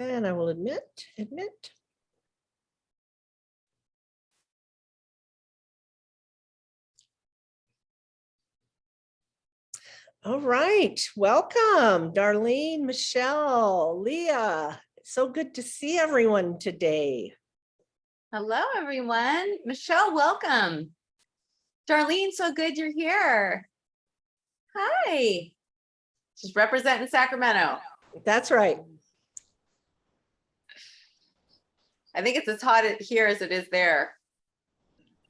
And I will admit. All right, welcome, Darlene, Michelle, Leah. So good to see everyone today. Hello, everyone. Michelle, welcome. Darlene, so good you're here. Hi. She's representing Sacramento. That's right. I think it's as hot here as it is there.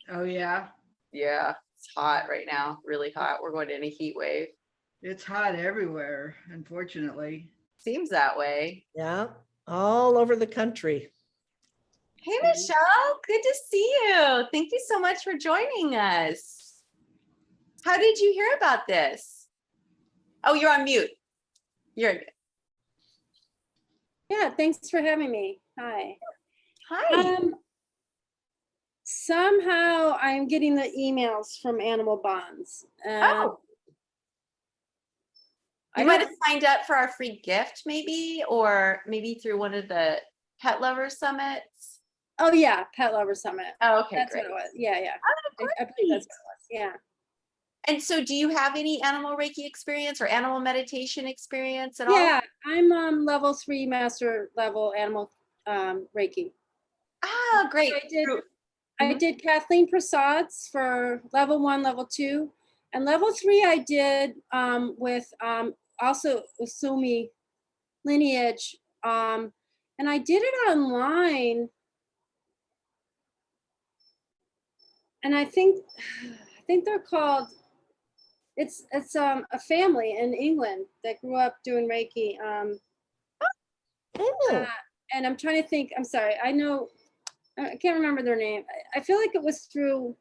Oh, yeah. Yeah, it's hot right now, really hot. We're going in a heat wave. It's hot everywhere, unfortunately. Seems that way. Yeah, all over the country. Hey, Michelle, good to see you. Thank you so much for joining us. How did you hear about this? Oh, you're on mute. You're good. Yeah, thanks for having me. Hi. Hi. Somehow I'm getting the emails from Animal Bonds. Oh. You might have signed up for our free gift, maybe, or maybe through one of the Pet Lover Summits. Oh yeah, Pet Lover Summit. Oh, okay, That's great. what it was. Yeah, yeah. Oh, I believe that's what it was. Yeah. And so do you have any animal Reiki experience or animal meditation experience at all? Yeah, I'm level 3 master level animal Reiki. Ah, great. I did Kathleen Prasad's for level 1, level 2, and level 3 I did with also Usumi lineage, and I did it online, and I think they're called. It's a family in England that grew up doing Reiki. And I'm trying to think. I'm sorry. I know. I can't remember their name. I feel like it was through.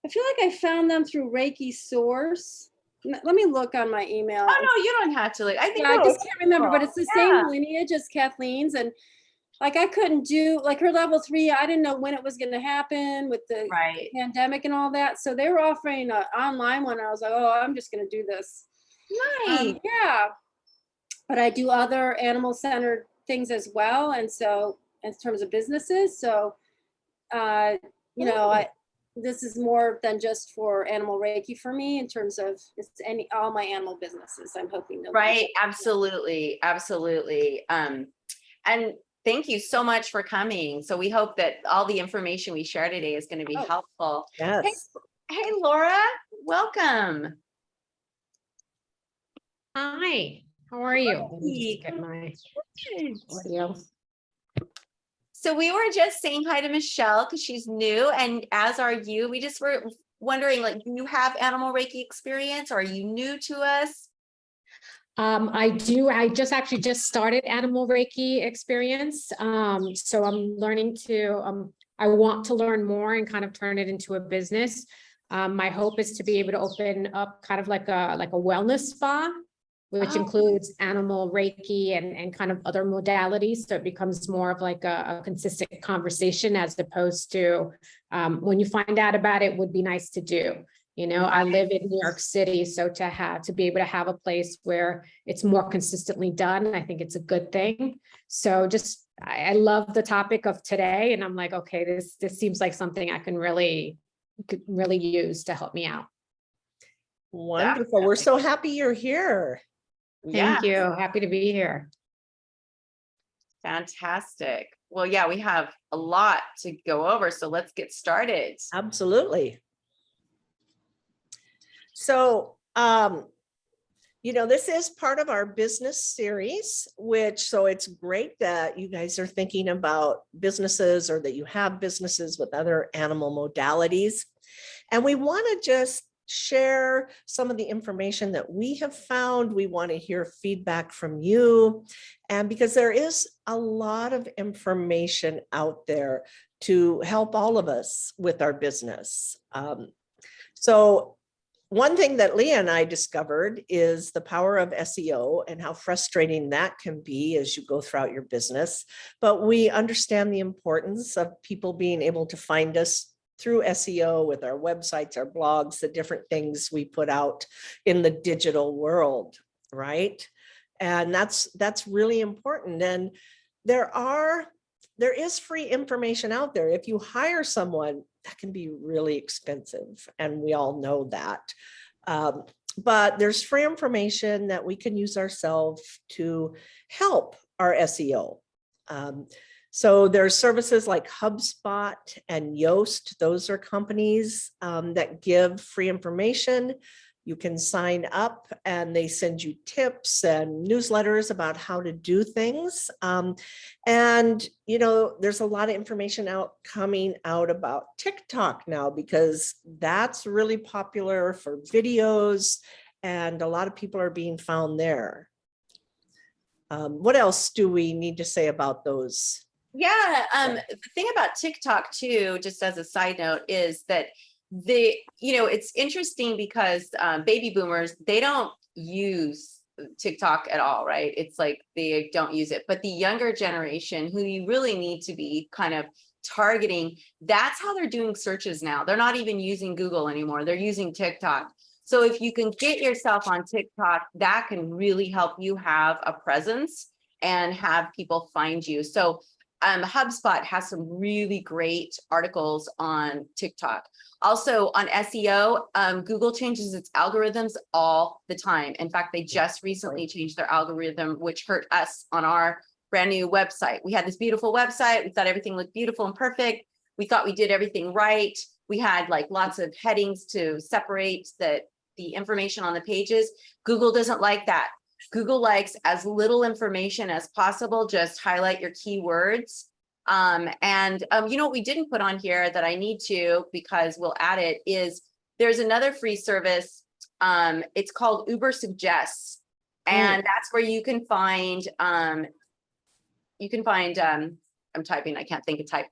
I feel like I found them through Reiki Source. Let me look on my email. Oh no, you don't have to look. I think I just can't remember, but it's the same lineage as Kathleen's, and like I couldn't do like her level 3. I didn't know when it was going to happen with the pandemic and all that. So they were offering an online one. I was like, oh, I'm just going to do this. Nice. Yeah, but I do other animal-centered things as well, and so in terms of businesses, so you know, this is more than just for animal Reiki for me in terms of it's all my animal businesses. I'm hoping to absolutely. And thank you so much for coming. So we hope that all the information we share today is going to be helpful. Yes. Hey, Laura, welcome. Hi, how are you? Let me just get my audio. So we were just saying hi to Michelle because she's new, and as are you. We just were wondering, like, do you have animal Reiki experience, or are you new to us? I do. I just started animal Reiki experience. So I'm learning to, I want to learn more and kind of turn it into a business. My hope is to be able to open up kind of like a wellness spa, which includes animal Reiki and kind of other modalities. So it becomes more of like a consistent conversation as opposed to when you find out about it would be nice to do. You know, I live in New York City, so to be able to have a place where it's more consistently done, I think it's a good thing. So I love the topic of today, and I'm like, okay, this seems like something I could really use to help me out. Wonderful. We're so happy you're here. Thank you. Happy to be here. Fantastic. Well, yeah, we have a lot to go over, so let's get started. Absolutely. So, you know, this is part of our business series, so it's great that you guys are thinking about businesses or that you have businesses with other animal modalities. And we want to just share some of the information that we have found. We want to hear feedback from you. And because there is a lot of information out there to help all of us with our business. So one thing that Leah and I discovered is the power of SEO and how frustrating that can be as you go throughout your business. But we understand the importance of people being able to find us through SEO with our websites, our blogs, the different things we put out in the digital world, right? And that's really important. And there is free information out there. If you hire someone, that can be really expensive, and we all know that. But there's free information that we can use ourselves to help our SEO. So there's services like HubSpot and Yoast. Those are companies that give free information. You can sign up and they send you tips and newsletters about how to do things. And, there's a lot of information coming out about TikTok now, because that's really popular for videos and a lot of people are being found there. What else do we need to say about those? Yeah. The thing about TikTok too, just as a side note, is that it's interesting because baby boomers, they don't use TikTok at all, right? It's like they don't use it. But the younger generation, who you really need to be kind of targeting, that's how they're doing searches now. They're not even using Google anymore. They're using TikTok. So if you can get yourself on TikTok, that can really help you have a presence and have people find you. So HubSpot has some really great articles on TikTok. Also on SEO, Google changes its algorithms all the time. In fact, they just recently changed their algorithm, which hurt us on our brand new website. We had this beautiful website. We thought everything looked beautiful and perfect. We thought we did everything right. We had like lots of headings to separate the information on the pages. Google doesn't like that. Google likes as little information as possible, just highlight your keywords. What we didn't put on here that I need to, because we'll add it, is there's another free service. It's called Uber Suggests. And that's where you can find, I'm typing, I can't think of type.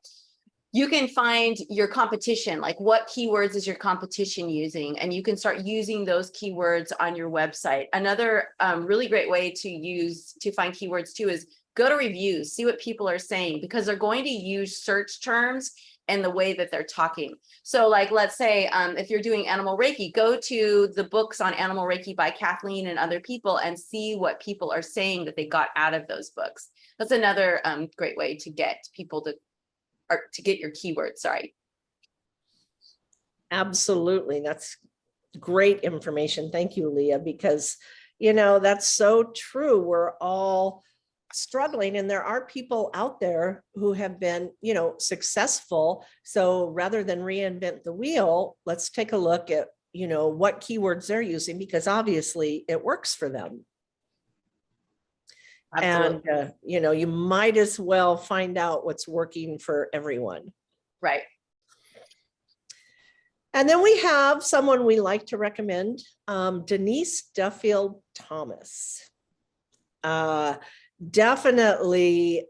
You can find your competition, like what keywords is your competition using, and you can start using those keywords on your website. Another really great way to find keywords too is go to reviews, see what people are saying, because they're going to use search terms and the way that they're talking. So like, let's say if you're doing animal Reiki, go to the books on animal Reiki by Kathleen and other people and see what people are saying that they got out of those books. That's another great way to get people to get your keywords, sorry. Absolutely. That's great information. Thank you, Leah, because, that's so true. We're all struggling, and there are people out there who have been, successful. So rather than reinvent the wheel, let's take a look at, what keywords they're using, because obviously it works for them. Absolutely. And, you might as well find out what's working for everyone. Right. And then we have someone we like to recommend, Denise Duffield Thomas. Definitely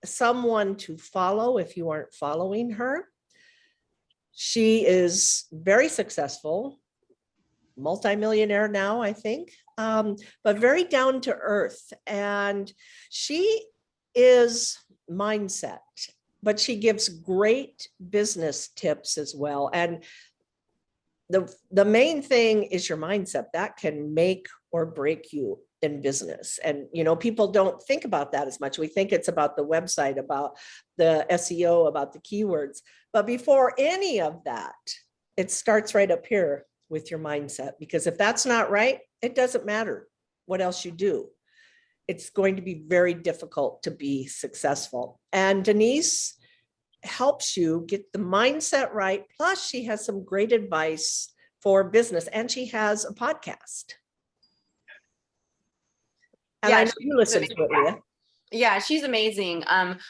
someone to follow if you aren't following her. She is very successful, multimillionaire now, I think, but very down to earth. And she is mindset, but she gives great business tips as well. And the main thing is your mindset. That can make or break you in business. And, people don't think about that as much. We think it's about the website, about the SEO, about the keywords. But before any of that, it starts right up here with your mindset, because if that's not right, it doesn't matter what else you do. It's going to be very difficult to be successful. And Denise helps you get the mindset right. Plus, she has some great advice for business, and she has a podcast. And I know you listen to it, Leah. Yeah, she's amazing.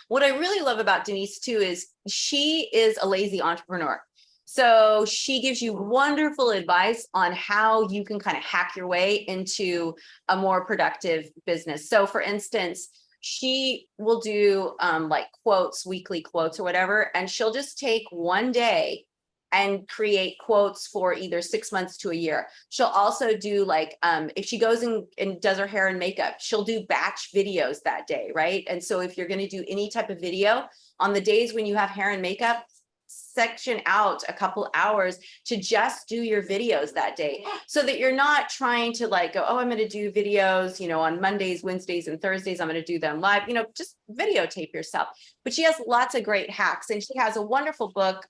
What I really love about Denise too is she is a lazy entrepreneur. So she gives you wonderful advice on how you can kind of hack your way into a more productive business. So for instance, she will do like quotes, weekly quotes or whatever, and she'll just take one day and create quotes for either 6 months to a year. She'll also do like, if she goes and does her hair and makeup, she'll do batch videos that day, right? And so if you're gonna do any type of video, on the days when you have hair and makeup, section out a couple hours to just do your videos that day, so that you're not trying to like go, oh, I'm going to do videos, you know, on Mondays, Wednesdays, and Thursdays, I'm going to do them live, you know, just videotape yourself. But she has lots of great hacks, and she has a wonderful book,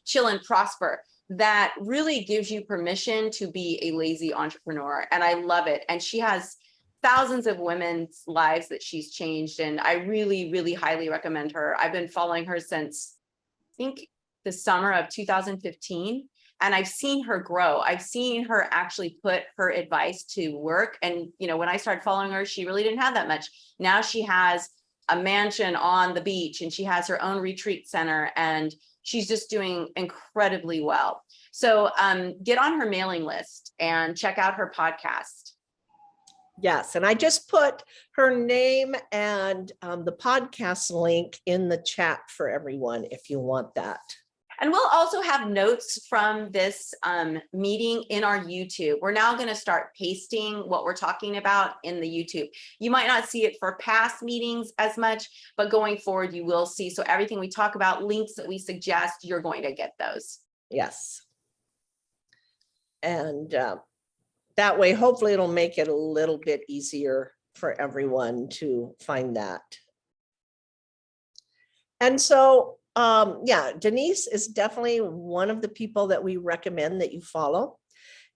Chill and Prosper, that really gives you permission to be a lazy entrepreneur. And I love it. And she has thousands of women's lives that she's changed. And I really, really highly recommend her. I've been following her since, I think, the summer of 2015. And I've seen her grow. I've seen her actually put her advice to work. And, you know, when I started following her, she really didn't have that much. Now she has a mansion on the beach, and she has her own retreat center, and she's just doing incredibly well. So get on her mailing list and check out her podcast. Yes, and I just put her name and the podcast link in the chat for everyone if you want that. And we'll also have notes from this meeting in our YouTube. We're now going to start pasting what we're talking about in the YouTube. You might not see it for past meetings as much, but going forward, you will see. So everything we talk about, links that we suggest, you're going to get those. Yes. And that way, hopefully it'll make it a little bit easier for everyone to find that. And so, yeah, Denise is definitely one of the people that we recommend that you follow.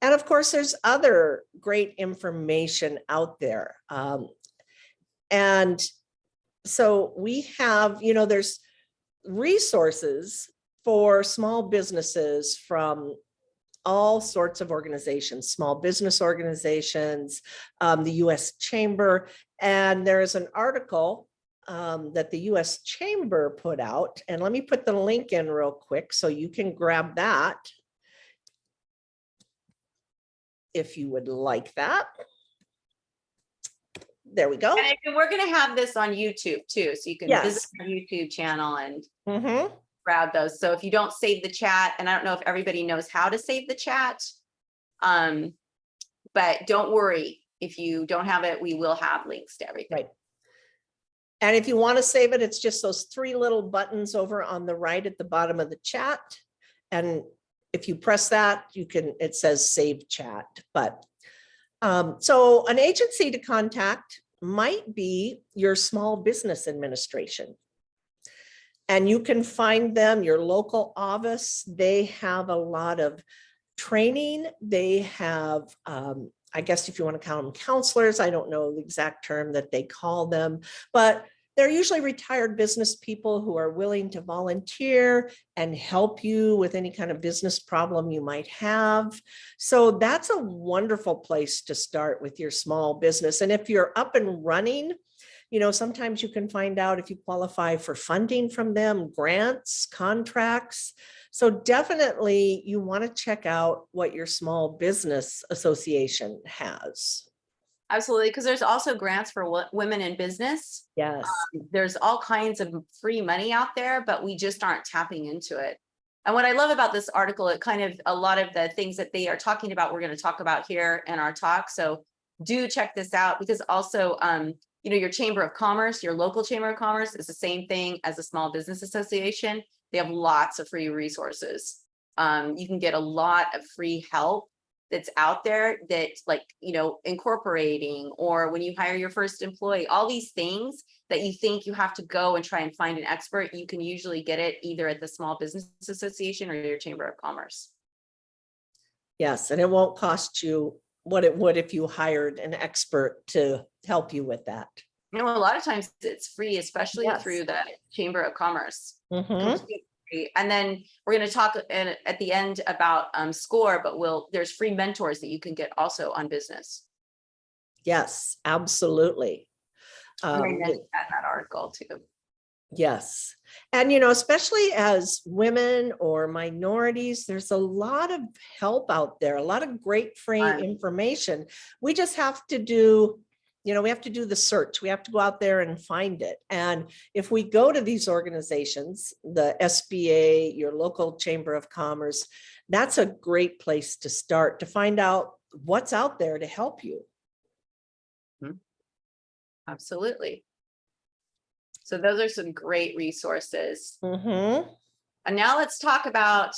And of course, there's other great information out there. And so we have, you know, there's resources for small businesses from all sorts of organizations, small business organizations, the US Chamber. And there is an article that the US Chamber put out. And let me put the link in real quick so you can grab that if you would like that. There we go. And we're going to have this on YouTube too, so you can visit our YouTube channel and grab those. So if you don't save the chat, and I don't know if everybody knows how to save the chat, but don't worry, if you don't have it, we will have links to everything. Right. And if you want to save it, it's just those three little buttons over on the right at the bottom of the chat. And if you press that, you can, it says save chat. But so an agency to contact might be your small business administration. And you can find them, your local office. They have a lot of training. They have, I guess if you want to count them, counselors. I don't know the exact term that they call them, but they're usually retired business people who are willing to volunteer and help you with any kind of business problem you might have. So that's a wonderful place to start with your small business. And if you're up and running, you know, sometimes you can find out if you qualify for funding from them, grants, contracts. So definitely you want to check out what your small business association has. Absolutely, because there's also grants for women in business. Yes. There's all kinds of free money out there, but we just aren't tapping into it. And what I love about this article, it kind of, a lot of the things that they are talking about, we're going to talk about here in our talk. So do check this out, because also, you know, your Chamber of Commerce, your local Chamber of Commerce is the same thing as a small business association. They have lots of free resources. You can get a lot of free help that's out there, that, like, you know, incorporating, or when you hire your first employee, all these things that you think you have to go and try and find an expert, you can usually get it either at the Small Business Association or your Chamber of Commerce. Yes, and it won't cost you what it would if you hired an expert to help you with that. You know, a lot of times it's free, especially through the Chamber of Commerce. And then we're going to talk at the end about SCORE, but there's free mentors that you can get also on business. Yes, absolutely. I mentioned that in that article too. Yes. And, you know, especially as women or minorities, there's a lot of help out there, a lot of great free information. We just have to do, you know, we have to do the search. We have to go out there and find it. And if we go to these organizations, the SBA, your local Chamber of Commerce, that's a great place to start to find out what's out there to help you. Absolutely. So those are some great resources. And now let's talk about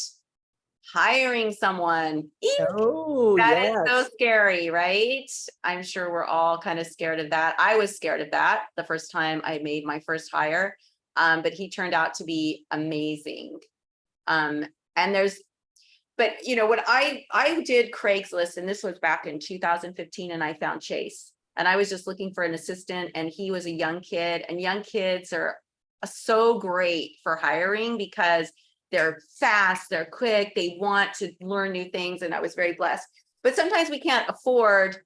hiring someone. Eek! Oh, That is so yes. scary, right? I'm sure we're all kind of scared of that. I was scared of that the first time I made my first hire, but he turned out to be amazing. And but when I did Craigslist, and this was back in 2015, and I found Chase, and I was just looking for an assistant, and he was a young kid, and young kids are so great for hiring because they're fast, they're quick, they want to learn new things, and I was very blessed. But sometimes we can't afford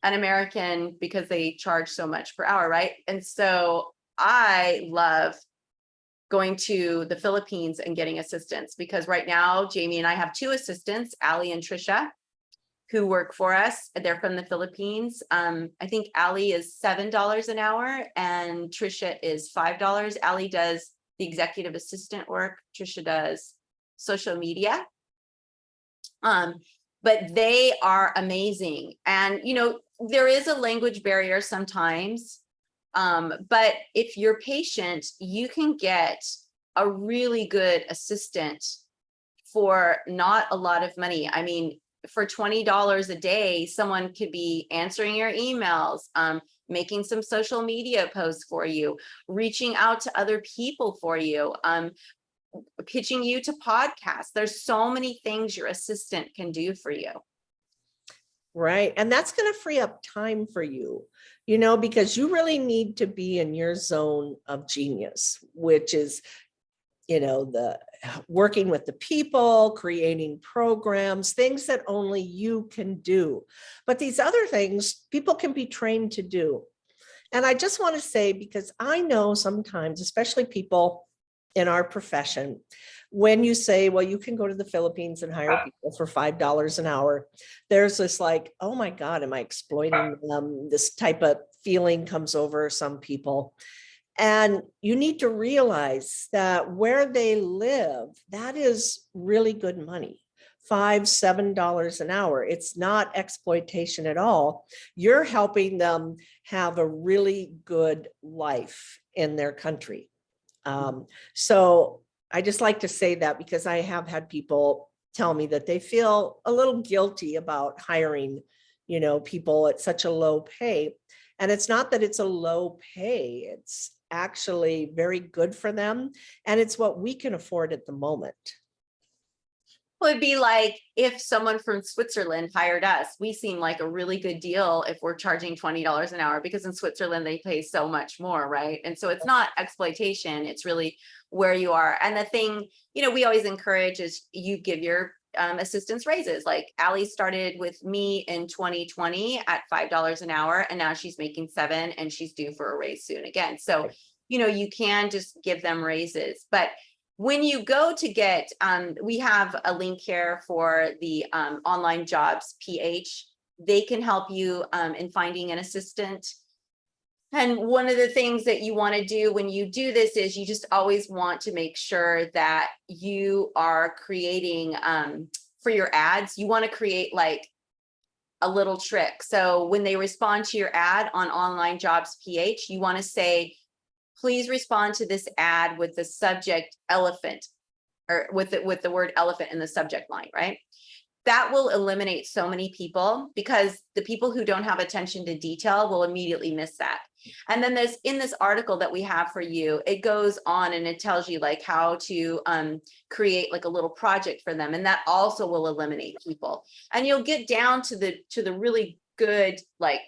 an American because they charge so much per hour, right? And so I love going to the Philippines and getting assistants, because right now Jamie and I have two assistants, Ali and Trisha, who work for us. They're from the Philippines. I think Ali is $7 an hour and Trisha is $5. Ali does the executive assistant work. Trisha does social media. But they are amazing. And, there is a language barrier sometimes. But if you're patient, you can get a really good assistant for not a lot of money. I mean, for $20 a day, someone could be answering your emails, making some social media posts for you, reaching out to other people for you, pitching you to podcasts. There's so many things your assistant can do for you. Right. And that's going to free up time for you, because you really need to be in your zone of genius, which is, the working with the people, creating programs, things that only you can do. But these other things, people can be trained to do. And I just want to say, because I know sometimes, especially people in our profession, when you say, well, you can go to the Philippines and hire people for $5 an hour, there's this like, oh my God, am I exploiting them? This type of feeling comes over some people. And you need to realize that where they live, that is really good money. $5, $7 an hour. It's not exploitation at all. You're helping them have a really good life in their country. So I just like to say that, because I have had people tell me that they feel a little guilty about hiring, people at such a low pay. And it's not that it's a low pay, it's actually very good for them. And it's what we can afford at the moment. Well, it'd be like if someone from Switzerland hired us, we seem like a really good deal if we're charging $20 an hour, because in Switzerland they pay so much more, right? And so it's not exploitation, it's really where you are. And the thing, we always encourage is you give your assistants raises. Like Ali started with me in 2020 at $5 an hour, and now she's making $7 and she's due for a raise soon again. So, you can just give them raises. But when you go to get, we have a link here for the online jobs PH. They can help you in finding an assistant. And one of the things that you want to do when you do this is you just always want to make sure that you are creating for your ads, you want to create like a little trick. So when they respond to your ad on Online Jobs PH, you want to say, please respond to this ad with the subject elephant, or with the word elephant in the subject line, right? That will eliminate so many people, because the people who don't have attention to detail will immediately miss that. And then there's, in this article that we have for you, it goes on and it tells you like how to create like a little project for them. And that also will eliminate people. And you'll get down to the really good, like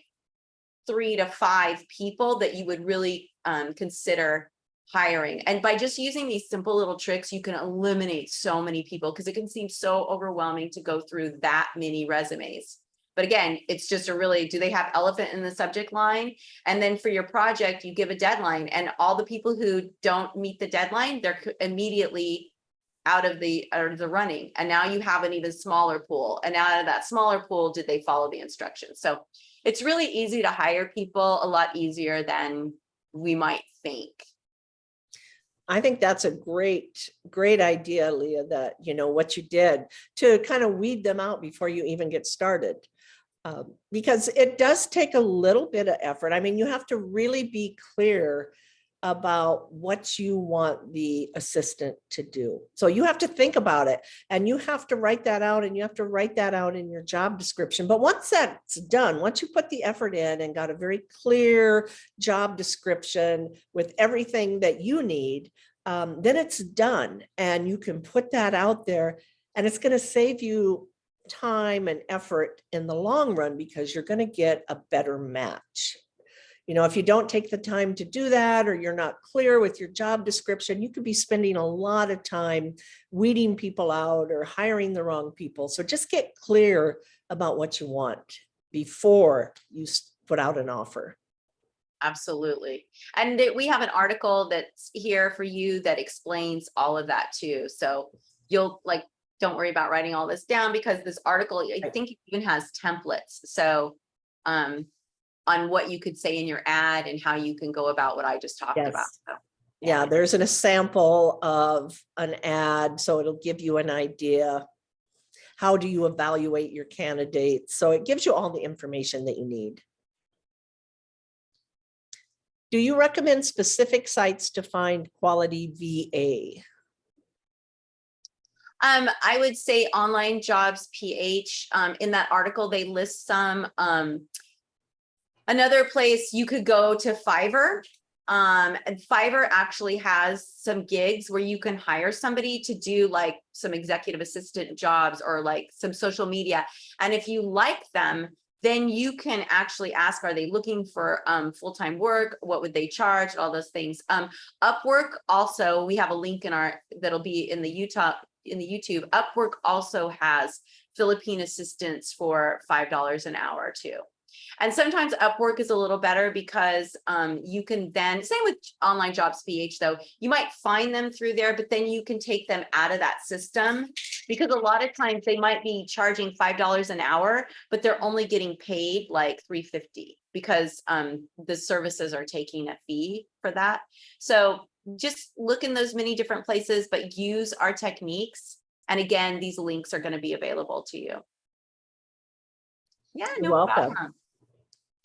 3 to 5 people that you would really consider hiring. And by just using these simple little tricks, you can eliminate so many people, because it can seem so overwhelming to go through that many resumes. But again, it's just do they have elephant in the subject line? And then for your project, you give a deadline, and all the people who don't meet the deadline, they're immediately out of the running. And now you have an even smaller pool. And out of that smaller pool, did they follow the instructions? So it's really easy to hire people, a lot easier than we might think. I think that's a great idea, Leah, that, what you did to kind of weed them out before you even get started. Because it does take a little bit of effort. I mean, you have to really be clear about what you want the assistant to do. So you have to think about it, and you have to write that out, and you have to write that out in your job description. But once that's done, once you put the effort in and got a very clear job description with everything that you need, then it's done, and you can put that out there, and it's going to save you time and effort in the long run because you're going to get a better match. If you don't take the time to do that, or you're not clear with your job description, you could be spending a lot of time weeding people out or hiring the wrong people. So just get clear about what you want before you put out an offer. Absolutely. And we have an article that's here for you that explains all of that too. So you'll don't worry about writing all this down, because this article, I think it even has templates. So, on what you could say in your ad and how you can go about what I just talked about. So, yeah, there's a sample of an ad, so it'll give you an idea. How do you evaluate your candidates? So it gives you all the information that you need. Do you recommend specific sites to find quality VA? I would say Online Jobs PH. In that article, they list some. Another place you could go to Fiverr. And Fiverr actually has some gigs where you can hire somebody to do like some executive assistant jobs or like some social media. And if you like them, then you can actually ask, are they looking for full-time work? What would they charge? All those things. Upwork also, we have a link that'll be in the YouTube. Upwork also has Philippine assistants for $5 an hour too. And sometimes Upwork is a little better because you can then, same with Online Jobs PH though, you might find them through there, but then you can take them out of that system, because a lot of times they might be charging $5 an hour, but they're only getting paid like $3.50 because the services are taking a fee for that. So just look in those many different places, but use our techniques. And again, these links are going to be available to you. Yeah, You're no welcome. problem.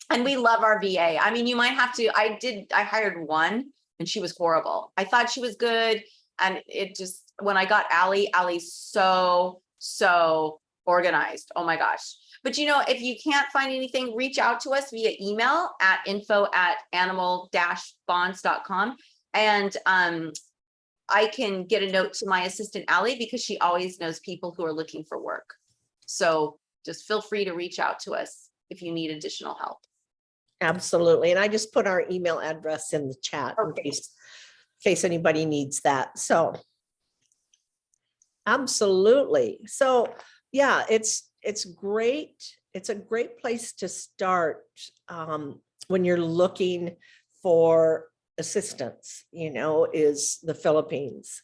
And we love our VA. I mean, you might have to, I hired one and she was horrible. I thought she was good. And it just, when I got Allie's so organized. Oh my gosh. But if you can't find anything, reach out to us via email at info@animal-bonds.com. And I can get a note to my assistant, Allie, because she always knows people who are looking for work. So just feel free to reach out to us if you need additional help. Absolutely. And I just put our email address in the chat in case anybody needs that. So absolutely. So yeah, it's great. It's a great place to start when you're looking for assistance, is the Philippines.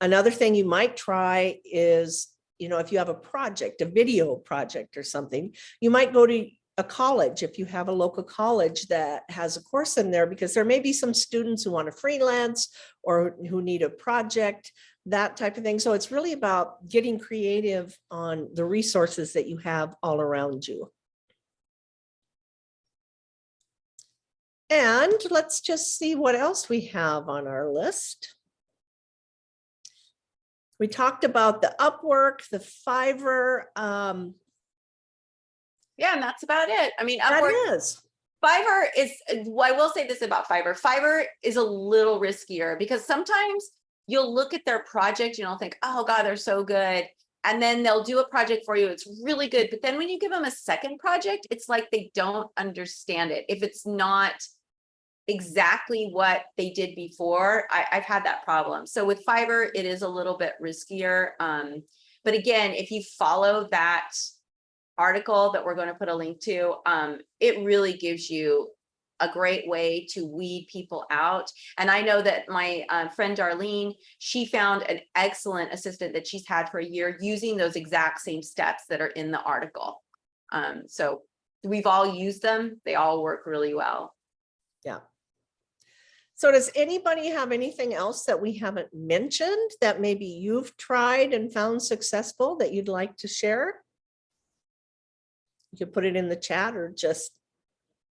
Another thing you might try is, if you have a project, a video project or something, you might go to a college if you have a local college that has a course in there, because there may be some students who want to freelance or who need a project, that type of thing. So it's really about getting creative on the resources that you have all around you. And let's just see what else we have on our list. We talked about the Upwork, the Fiverr. Yeah, and that's about it. I mean, Upwork, Fiverr is, I will say this about Fiverr. Fiverr is a little riskier because sometimes you'll look at their project, think, oh God, they're so good. And then they'll do a project for you. It's really good. But then when you give them a second project, it's like they don't understand it. If it's not exactly what they did before, I've had that problem. So with Fiverr, it is a little bit riskier. But again, if you follow that article that we're going to put a link to, it really gives you a great way to weed people out. And I know that my friend Darlene, she found an excellent assistant that she's had for a year using those exact same steps that are in the article. So we've all used them. They all work really well. Yeah. So does anybody have anything else that we haven't mentioned that maybe you've tried and found successful that you'd like to share? You can put it in the chat or just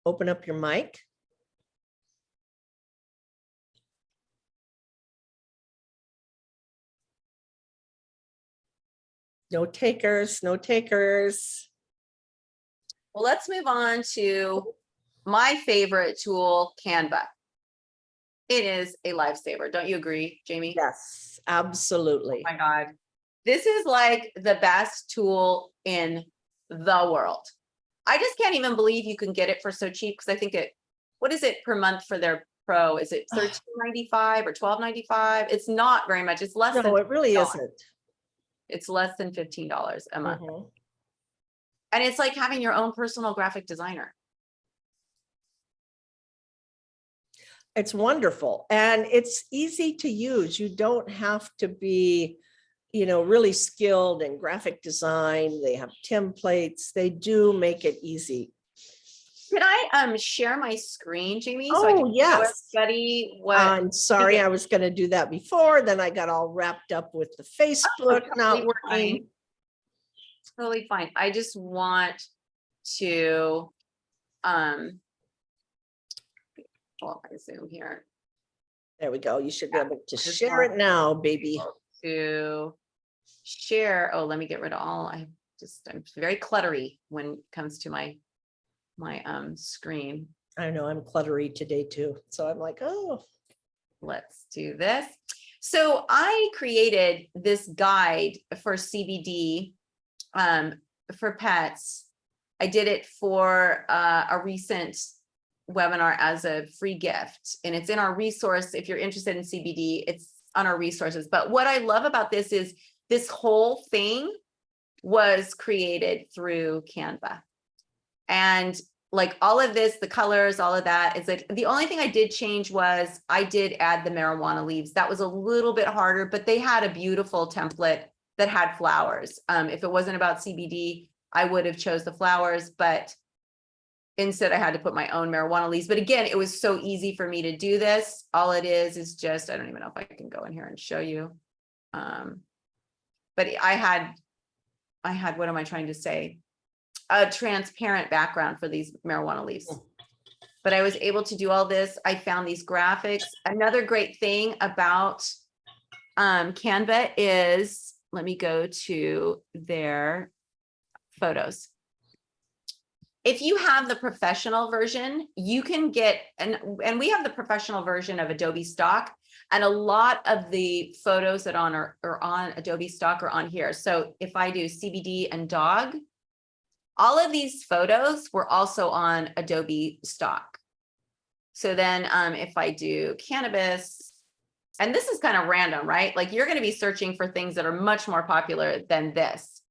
open up your mic. No takers, no takers. Well, let's move on to my favorite tool, Canva. It is a lifesaver. Don't you agree, Jamie? Yes, absolutely. Oh my God. This is like the best tool in the world. I just can't even believe you can get it for so cheap because I think what is it per month for their pro? Is it $13.95 or $12.95? It's not very much. It's less than No, it really $15. isn't. It's less than $15 a month. Mhm. And it's like having your own personal graphic designer. It's wonderful and it's easy to use. You don't have to be, really skilled in graphic design. They have templates. They do make it easy. Can I share my screen, Jamie? So I Oh, can show yes. everybody what I'm sorry, I was going to do that before. Then I got all wrapped up with the Facebook not totally working. fine. Totally fine. I just want to pull up my Zoom here There we go. You should be able to just share it want now, baby. to share. Oh, let me get rid of all. I'm very cluttery when it comes to my screen. I know I'm cluttery today too. So I'm like, oh, Let's do this. So I created this guide for CBD for pets. I did it for a recent webinar as a free gift, and it's in our resource. If you're interested in CBD, it's on our resources. But what I love about this is this whole thing was created through Canva. And like all of this, the colors, all of that is like, the only thing I did change was I did add the marijuana leaves. That was a little bit harder, but they had a beautiful template that had flowers. If it wasn't about CBD, I would have chose the flowers, but instead I had to put my own marijuana leaves. But again, it was so easy for me to do this. All it is just, I don't even know if I can go in here and show you. But I had, what am I trying to say? A transparent background for these marijuana leaves. But I was able to do all this. I found these graphics. Another great thing about Canva is, let me go to their photos. If you have the professional version, you can get, and we have the professional version of Adobe Stock, and a lot of the photos that are on Adobe Stock are on here. So if I do CBD and dog, all of these photos were also on Adobe Stock. So then if I do cannabis, and this is kind of random, right? Like you're going to be searching for things that are much more popular than this.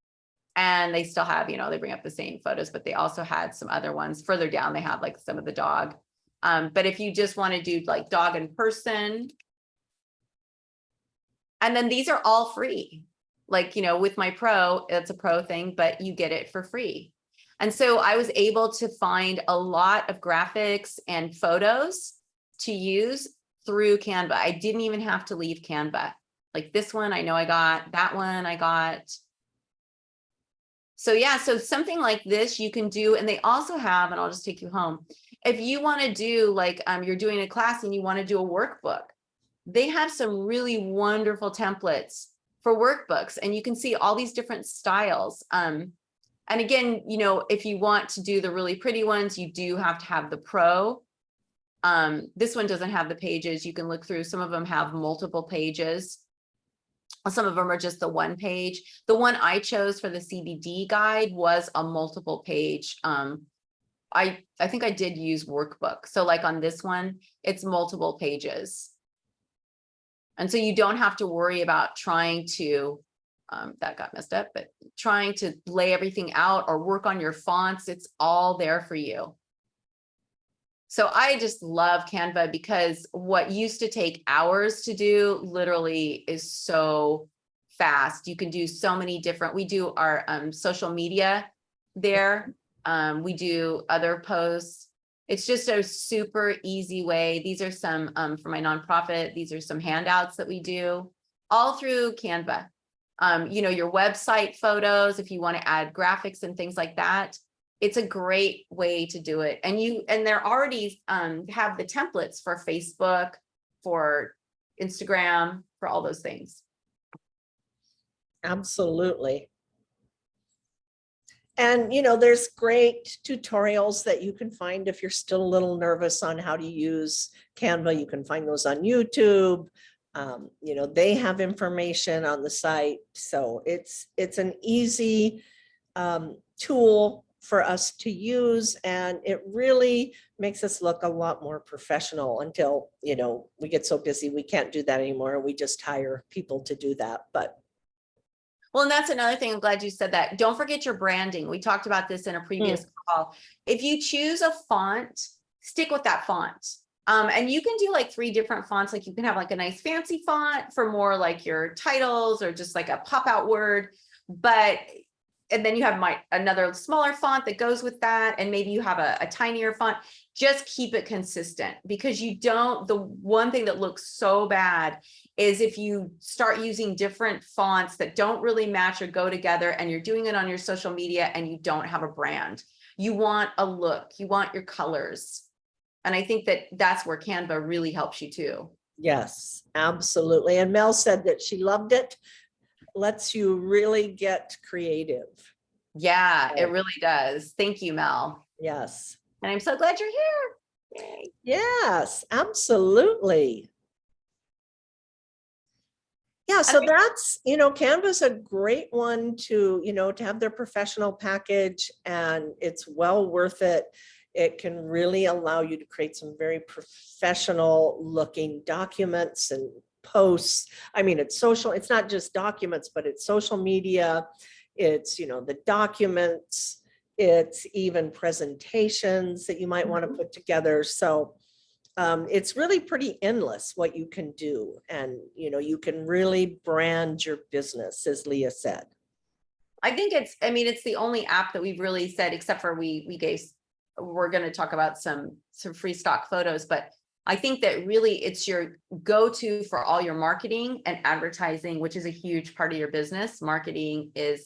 And they still have, they bring up the same photos, but they also had some other ones further down. They have like some of the dog. But if you just want to do like dog in person, and then these are all free. Like, with my pro, it's a pro thing, but you get it for free. And so I was able to find a lot of graphics and photos to use through Canva. I didn't even have to leave Canva. Like this one, I know I got, that one I got. So yeah, so something like this you can do, and they also have, and I'll just take you home. If you want to do like, you're doing a class and you want to do a workbook, they have some really wonderful templates for workbooks, and you can see all these different styles. And again, if you want to do the really pretty ones, you do have to have the pro. This one doesn't have the pages. You can look through. Some of them have multiple pages. Some of them are just the one page. The one I chose for the CBD guide was a multiple page. I think I did use workbook. So like on this one, it's multiple pages. And so you don't have to worry about trying to, that got messed up, but trying to lay everything out or work on your fonts. It's all there for you. So I just love Canva because what used to take hours to do literally is so fast. You can do so many different, we do our social media there. We do other posts. It's just a super easy way. These are some for my nonprofit. These are some handouts that we do all through Canva. Your website photos, if you want to add graphics and things like that. It's a great way to do it. And they're already have the templates for Facebook, for Instagram, for all those things. Absolutely. And, there's great tutorials that you can find if you're still a little nervous on how to use Canva. You can find those on YouTube. They have information on the site. So it's an easy tool for us to use, and it really makes us look a lot more professional until, we get so busy we can't do that anymore. We just hire people to do that. But well, and that's another thing. I'm glad you said that. Don't forget your branding. We talked about this in a previous call. If you choose a font, stick with that font. And you can do like 3 different fonts. Like you can have like a nice fancy font for more like your titles or just like a pop out word. And then you have another smaller font that goes with that. And maybe you have a tinier font. Just keep it consistent, because the one thing that looks so bad is if you start using different fonts that don't really match or go together, and you're doing it on your social media and you don't have a brand. You want a look, you want your colors. And I think that's where Canva really helps you too. yes, absolutely. And Mel said that she loved it. Lets you really get creative. Yeah, it really does. Thank you, Mel. Yes. And I'm so glad you're here. Yay. Yes, absolutely. Yeah, so that's, Canva's a great one to, to have their professional package, and it's well worth it. It can really allow you to create some very professional looking documents and posts. I mean, it's not just documents, but it's social media. It's, the documents, it's even presentations that you might want to put together. So it's really pretty endless what you can do. And, you can really brand your business, as Leah said. I think it's the only app that we've really said, except for we're going to talk about some free stock photos, but I think that really it's your go-to for all your marketing and advertising, which is a huge part of your business. Marketing is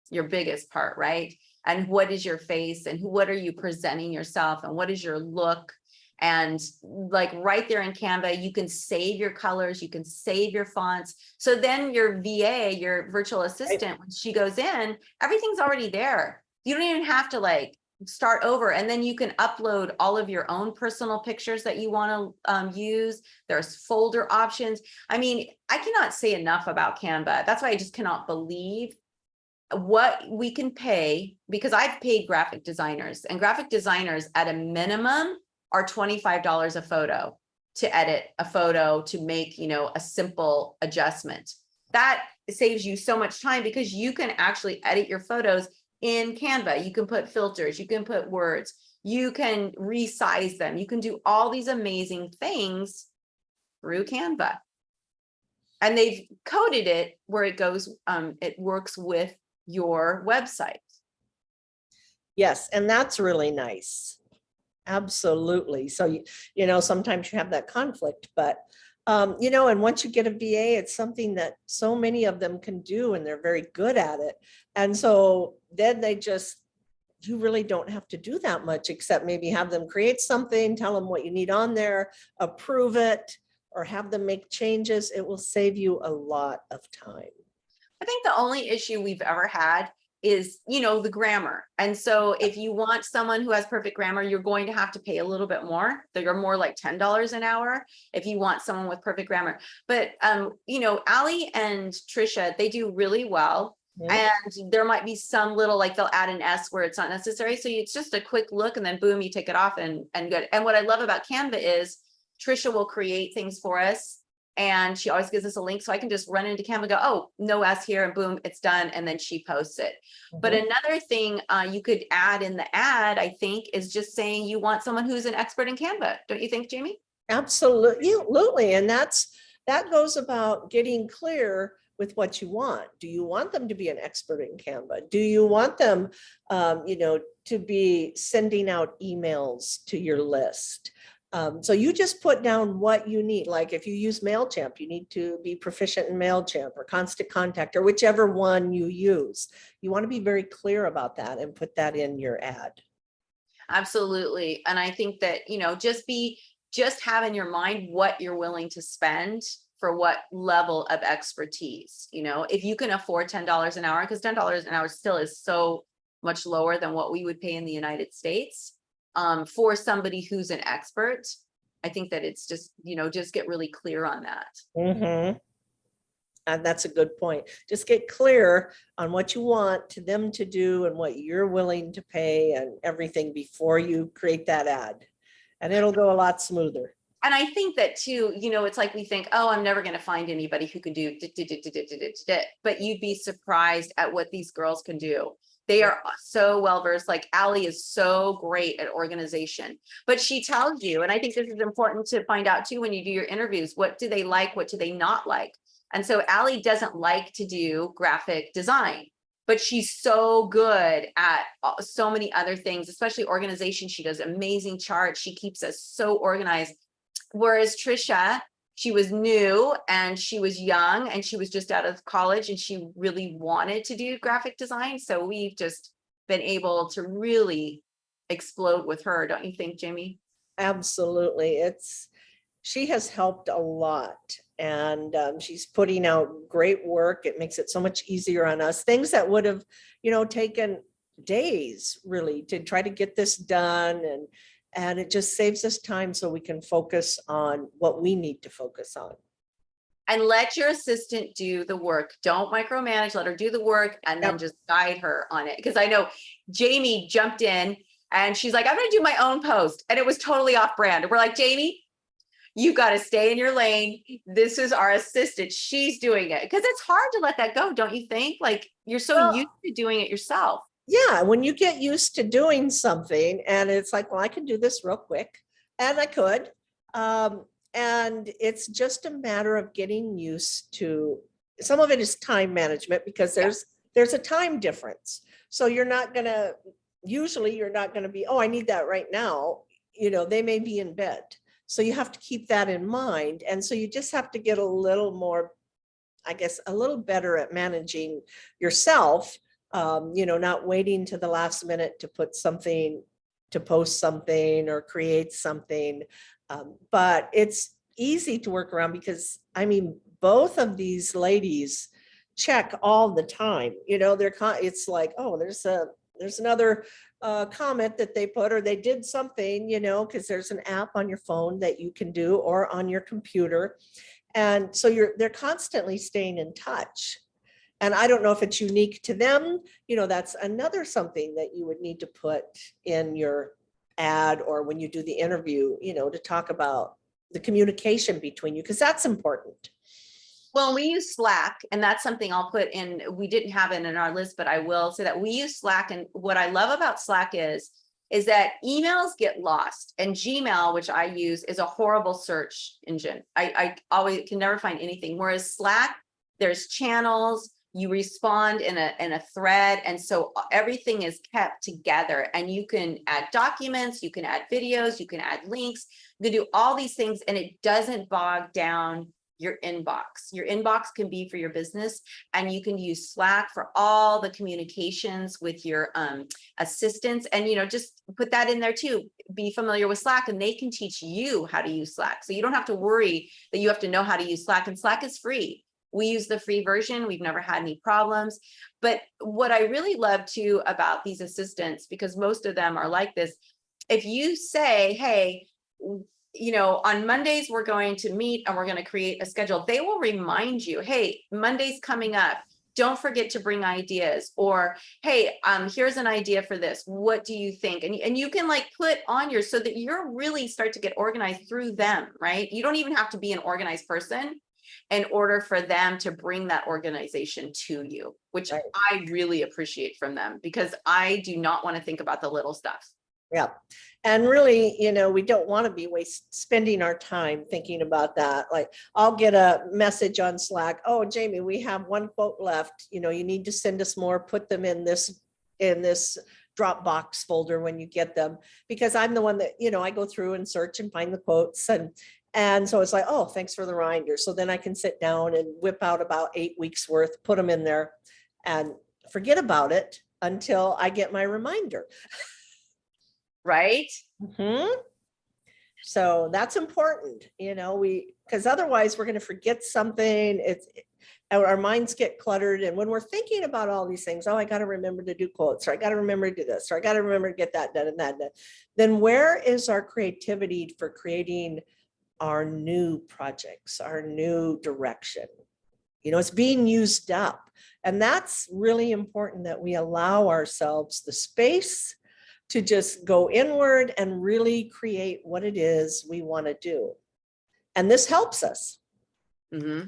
your biggest part, right? And what is your face, and what are you presenting yourself, and what is your look? And like right there in Canva, you can save your colors, you can save your fonts. So then your VA, your virtual assistant, when she goes in, everything's already there. You don't even have to like start over. And then you can upload all of your own personal pictures that you want to use. There's folder options. I mean, I cannot say enough about Canva. That's why I just cannot believe what we can pay, because I've paid graphic designers, and graphic designers at a minimum are $25 a photo to edit a photo, to make, a simple adjustment. That saves you so much time, because you can actually edit your photos in Canva. You can put filters, you can put words, you can resize them. You can do all these amazing things through Canva. And they've coded it where it goes, it works with your website. Yes, and that's really nice. Absolutely. So, sometimes you have that conflict, but, and once you get a VA, it's something that so many of them can do, and they're very good at it. And so then you really don't have to do that much, except maybe have them create something, tell them what you need on there, approve it, or have them make changes. It will save you a lot of time. I think the only issue we've ever had is, the grammar. And so if you want someone who has perfect grammar, you're going to have to pay a little bit more. They're more like $10 an hour if you want someone with perfect grammar. But, Allie and Trisha, they do really well. Yeah. And there might be some little, like they'll add an S where it's not necessary. So it's just a quick look, and then boom, you take it off and good. And what I love about Canva is Trisha will create things for us, and she always gives us a link, so I can just run into Canva and go, oh, no S here, and boom, it's done. And then she posts it. But another thing you could add in the ad, I think, is just saying you want someone who's an expert in Canva. Don't you think, Jamie? Absolutely. And that goes about getting clear with what you want. Do you want them to be an expert in Canva? Do you want them, to be sending out emails to your list? So you just put down what you need. Like if you use MailChimp, you need to be proficient in MailChimp or Constant Contact, or whichever one you use. You want to be very clear about that and put that in your ad. Absolutely. And I think that, just have in your mind what you're willing to spend for what level of expertise. If you can afford $10 an hour, because $10 an hour still is so much lower than what we would pay in the United States. For somebody who's an expert, I think that it's just, just get really clear on that. Mm-hmm. And that's a good point. Just get clear on what you want to them to do and what you're willing to pay and everything before you create that ad. And it'll go a lot smoother. And I think that too, it's like we think, oh, I'm never going to find anybody who can do, but you'd be surprised at what these girls can do. They are so well versed. Like Allie is so great at organization, but she tells you, and I think this is important to find out too when you do your interviews, what do they like? What do they not like? And so Allie doesn't like to do graphic design, but she's so good at so many other things, especially organization. She does amazing charts. She keeps us so organized. Whereas Trisha, she was new and she was young and she was just out of college and she really wanted to do graphic design. So we've just been able to really explode with her. Don't you think, Jamie? Absolutely. She has helped a lot, and she's putting out great work. It makes it so much easier on us. Things that would have, taken days really to try to get this done, and it just saves us time so we can focus on what we need to focus on. And let your assistant do the work. Don't micromanage, let her do the work and then just guide her on it. Because I know Jamie jumped in and she's like, I'm going to do my own post. And it was totally off brand. And we're like, Jamie, you got to stay in your lane. This is our assistant. She's doing it. Because it's hard to let that go, don't you think? Like you're so used to doing it yourself. Yeah, when you get used to doing something and it's like, well, I can do this real quick, and I could. And it's just a matter of getting used to, some of it is time management because there's a time difference. So you're not going to, usually you're not going to be, oh, I need that right now. They may be in bed. So you have to keep that in mind. And so you just have to get a little more, I guess, a little better at managing yourself. Not waiting to the last minute to post something or create something. But it's easy to work around because, both of these ladies check all the time. It's like, oh, there's another comment that they put, or they did something, because there's an app on your phone that you can do or on your computer. And so they're constantly staying in touch. And I don't know if it's unique to them, that's another something that you would need to put in your ad or when you do the interview, to talk about the communication between you, because that's important. Well, we use Slack, and that's something I'll put in. We didn't have it in our list, but I will say that we use Slack. And what I love about Slack is that emails get lost, and Gmail, which I use, is a horrible search engine. I always can never find anything. Whereas Slack, there's channels, you respond in a thread. And so everything is kept together, and you can add documents, you can add videos, you can add links, you can do all these things, and it doesn't bog down your inbox. Your inbox can be for your business, and you can use Slack for all the communications with your assistants. And, just put that in there too. Be familiar with Slack, and they can teach you how to use Slack. So you don't have to worry that you have to know how to use Slack, and Slack is free. We use the free version. We've never had any problems. But what I really love too about these assistants, because most of them are like this, if you say, hey, on Mondays, we're going to meet and we're going to create a schedule, they will remind you, hey, Monday's coming up. Don't forget to bring ideas. Or, hey, here's an idea for this. What do you think? And you can put on yours so that you're really start to get organized through them, right? You don't even have to be an organized person in order for them to bring that organization to you, which I really appreciate from them, because I do not want to think about the little stuff. Yeah. And really, we don't want to be spending our time thinking about that. Like I'll get a message on Slack. Oh, Jamie, we have one quote left. You need to send us more, put them in this Dropbox folder when you get them, because I'm the one that, I go through and search and find the quotes. And so it's like, oh, thanks for the reminder. So then I can sit down and whip out about 8 weeks worth, put them in there and forget about it until I get my reminder. Right? Mm-hmm. So that's important, because otherwise we're going to forget something. Our minds get cluttered. And when we're thinking about all these things, oh, I got to remember to do quotes, or I got to remember to do this, or I got to remember to get that done and that done. Then where is our creativity for creating our new projects, our new direction? It's being used up. And that's really important, that we allow ourselves the space to just go inward and really create what it is we want to do. And this helps us. Mm-hmm.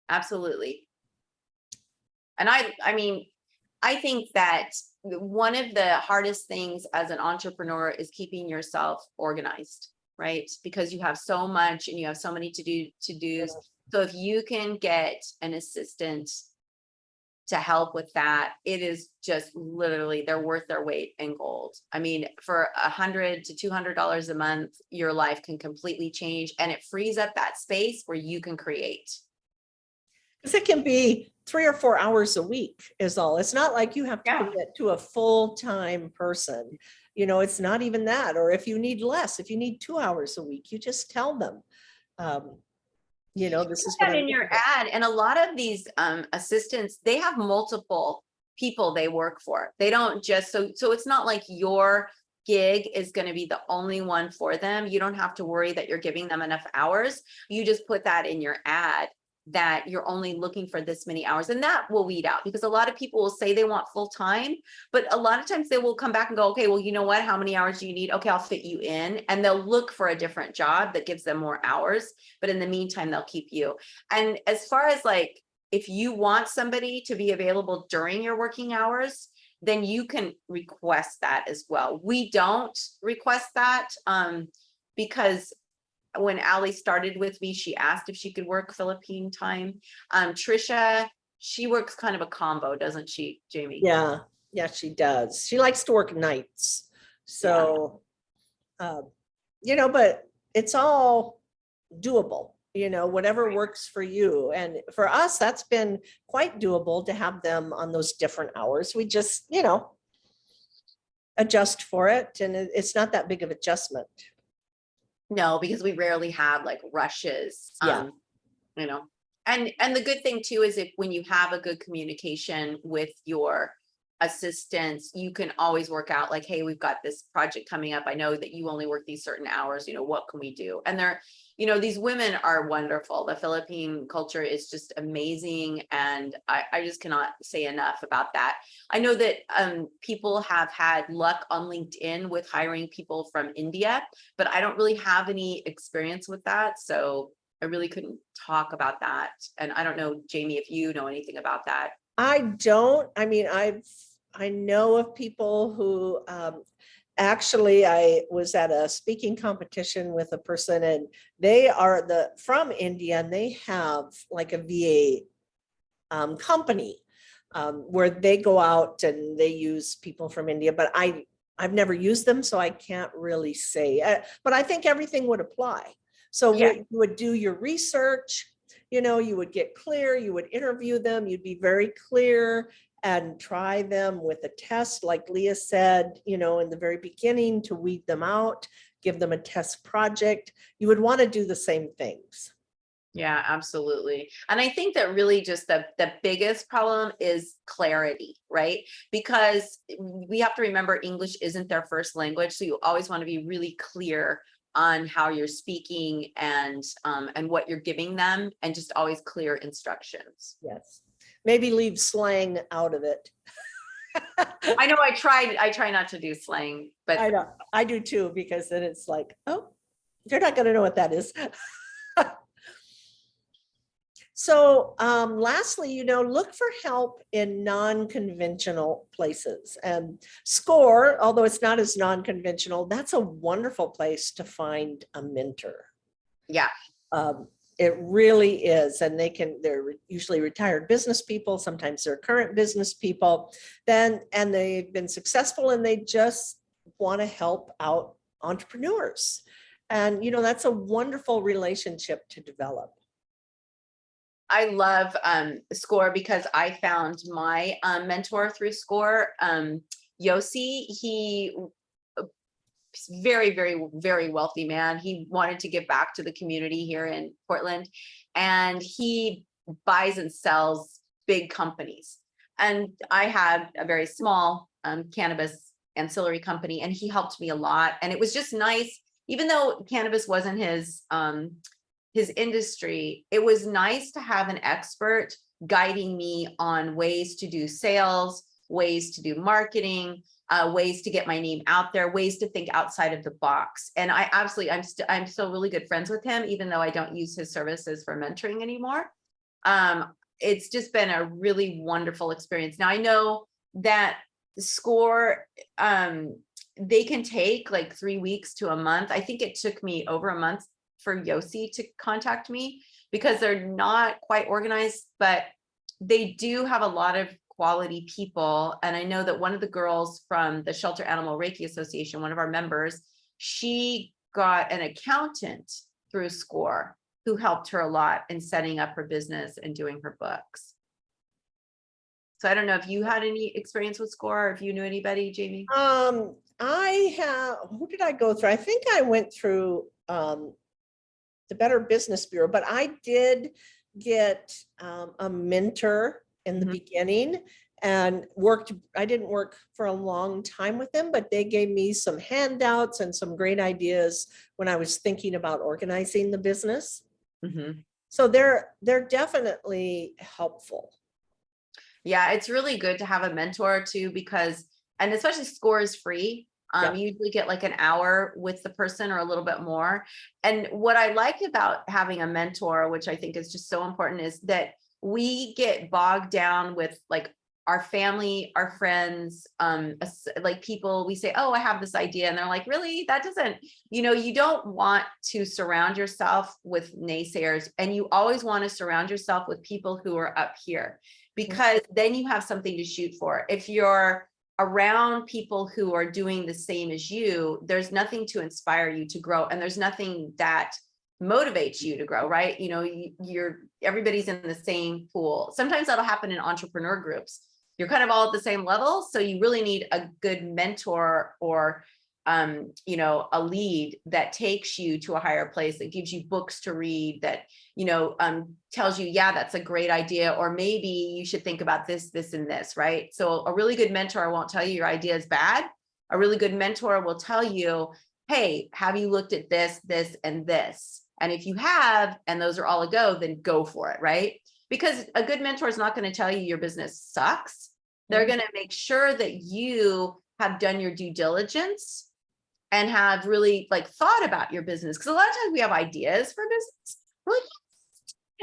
Absolutely. And I mean, I think that one of the hardest things as an entrepreneur is keeping yourself organized, right? Because you have so much and you have so many to-dos. So if you can get an assistant to help with that, it is just literally, they're worth their weight in gold. I mean, for $100 to $200 a month, your life can completely change, and it frees up that space where you can create. Because it can be 3 or 4 hours a week is all. It's not like you have to Yeah. commit to a full-time person. It's not even that. Or if you need less, if you need 2 hours a week, you just tell them, this is what That I'm in your looking for. ad, and a lot of these assistants, they have multiple people they work for. They don't just, so it's not like your gig is going to be the only one for them. You don't have to worry that you're giving them enough hours. You just put that in your ad, that you're only looking for this many hours, and that will weed out, because a lot of people will say they want full time, but a lot of times they will come back and go, okay, well, you know what, how many hours do you need? Okay, I'll fit you in. And they'll look for a different job that gives them more hours, but in the meantime, they'll keep you. And as far as like, if you want somebody to be available during your working hours, then you can request that as well. We don't request that because when Ali started with me, she asked if she could work Philippine time. Trisha, she works kind of a combo, doesn't she, Jamie? Yeah, she does. She likes to work nights. So, but it's all doable, whatever works for you. And for us, that's been quite doable to have them on those different hours. We just, adjust for it. And it's not that big of adjustment. No, because we rarely have like rushes. Yeah. And the good thing too is if when you have a good communication with your assistants, you can always work out like, hey, we've got this project coming up. I know that you only work these certain hours, what can we do? And these women are wonderful. The Philippine culture is just amazing. And I just cannot say enough about that. I know that people have had luck on LinkedIn with hiring people from India, but I don't really have any experience with that. So I really couldn't talk about that. And I don't know, Jamie, if you know anything about that. I don't. I mean, I know of people who actually, I was at a speaking competition with a person, and they are from India, and they have like a VA company where they go out and they use people from India. But I've never used them, so I can't really say. But I think everything would apply. So you would do your research. You would get clear, you would interview them, you'd be very clear and try them with a test, like Leah said, in the very beginning, to weed them out, give them a test project. You would want to do the same things. Yeah, absolutely. And I think that really just the biggest problem is clarity, right? Because we have to remember English isn't their first language. So you always want to be really clear on how you're speaking and what you're giving them, and just always clear instructions. Yes. Maybe leave slang out of it. I know I try not to do slang, but I know, I do too, because then it's like, oh, they're not going to know what that is. So lastly, look for help in non-conventional places. And SCORE, although it's not as non-conventional, that's a wonderful place to find a mentor. yeah. It really is. And they're usually retired business people. Sometimes they're current business people. And they've been successful, and they just want to help out entrepreneurs. And, that's a wonderful relationship to develop. I love SCORE because I found my mentor through SCORE. Yossi, very, very, very wealthy man. He wanted to give back to the community here in Portland, and he buys and sells big companies. And I had a very small cannabis ancillary company, and he helped me a lot. And it was just nice, even though cannabis wasn't his industry, it was nice to have an expert guiding me on ways to do sales, ways to do marketing, ways to get my name out there, ways to think outside of the box. And I absolutely, I'm still really good friends with him, even though I don't use his services for mentoring anymore. It's just been a really wonderful experience. Now I know that SCORE, they can take like 3 weeks to a month. I think it took me over a month for Yossi to contact me, because they're not quite organized, but they do have a lot of quality people. And I know that one of the girls from the Shelter Animal Reiki Association, one of our members, she got an accountant through SCORE who helped her a lot in setting up her business and doing her books. So I don't know if you had any experience with SCORE, or if you knew anybody, Jamie. Who did I go through? I think I went through the Better Business Bureau, but I did get a mentor in the beginning, and I didn't work for a long time with them, but they gave me some handouts and some great ideas when I was thinking about organizing the business. So they're definitely helpful. Yeah, it's really good to have a mentor too, because, and especially SCORE is free. You usually get like an hour with the person or a little bit more. And what I like about having a mentor, which I think is just so important, is that we get bogged down with like our family, our friends, like people, we say, oh, I have this idea. And they're like, really? That doesn't, you don't want to surround yourself with naysayers, and you always want to surround yourself with people who are up here, because then you have something to shoot for. If you're around people who are doing the same as you, there's nothing to inspire you to grow, and there's nothing that motivates you to grow, right? Everybody's in the same pool. Sometimes that'll happen in entrepreneur groups. You're kind of all at the same level, so you really need a good mentor, or a lead that takes you to a higher place, that gives you books to read, that tells you, yeah, that's a great idea, or maybe you should think about this, this, and this, right? So a really good mentor won't tell you your idea is bad. A really good mentor will tell you, hey, have you looked at this, this, and this? And if you have, and those are all a go, then go for it, right? Because a good mentor is not going to tell you your business sucks. They're going to make sure that you have done your due diligence and have really like thought about your business. Because a lot of times we have ideas for business. We're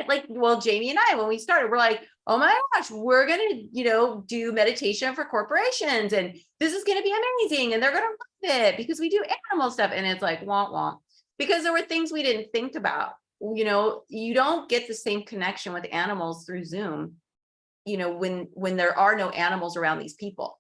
like, well, Jamie and I, when we started, we're like, oh my gosh, we're going to, do meditation for corporations, and this is going to be amazing, and they're going to love it because we do animal stuff. And it's like, womp womp, because there were things we didn't think about. You don't get the same connection with animals through Zoom, when there are no animals around these people.